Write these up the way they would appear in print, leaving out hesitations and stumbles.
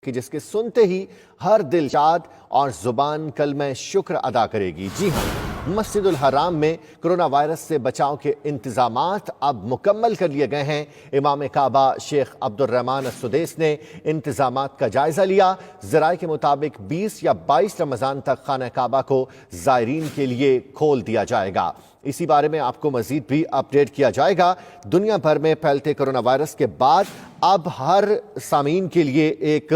کہ جس کے سنتے ہی ہر دل شاد اور زبان کلمہ شکر ادا کرے گی۔ جی ہاں، مسجد الحرام میں کرونا وائرس سے بچاؤ کے انتظامات اب مکمل کر لیے گئے ہیں۔ امام کعبہ شیخ عبدالرحمن السدیس نے انتظامات کا جائزہ لیا۔ ذرائع کے مطابق 20 یا 22 رمضان تک خانہ کعبہ کو زائرین کے لیے کھول دیا جائے گا۔ اسی بارے میں آپ کو مزید بھی اپڈیٹ کیا جائے گا۔ دنیا بھر میں پھیلتے کرونا وائرس کے بعد اب ہر سامعین کے لیے ایک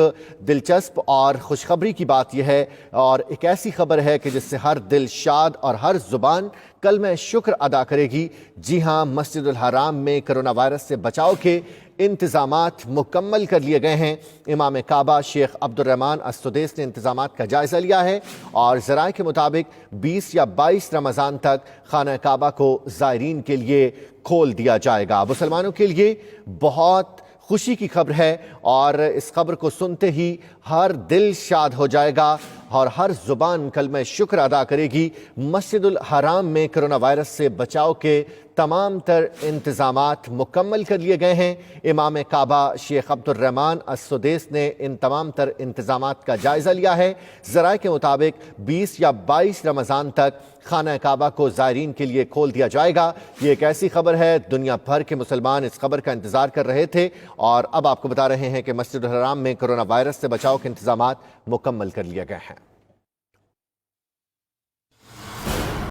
دلچسپ اور خوشخبری کی بات یہ ہے، اور ایک ایسی خبر ہے کہ جس سے ہر دل شاد اور ہر زبان کلمہ شکر ادا کرے گی۔ جی ہاں، مسجد الحرام میں کرونا وائرس سے بچاؤ کے انتظامات مکمل کر لیے گئے ہیں۔ امام کعبہ شیخ عبدالرحمن السدیس نے انتظامات کا جائزہ لیا ہے اور ذرائع کے مطابق 20 یا 22 رمضان تک خانہ کعبہ کو زائرین کے لیے کھول دیا جائے گا۔ مسلمانوں کے لیے بہت خوشی کی خبر ہے، اور اس خبر کو سنتے ہی ہر دل شاد ہو جائے گا اور ہر زبان کلمہ شکر ادا کرے گی۔ مسجد الحرام میں کرونا وائرس سے بچاؤ کے تمام تر انتظامات مکمل کر لیے گئے ہیں۔ امام کعبہ شیخ عبدالرحمن السدیس نے ان تمام تر انتظامات کا جائزہ لیا ہے۔ ذرائع کے مطابق 20 یا 22 رمضان تک خانہ کعبہ کو زائرین کے لیے کھول دیا جائے گا۔ یہ ایک ایسی خبر ہے، دنیا بھر کے مسلمان اس خبر کا انتظار کر رہے تھے، اور اب آپ کو بتا رہے ہیں کہ مسجد الحرام میں کرونا وائرس سے بچاؤ کے انتظامات مکمل کر لیے گئے ہیں۔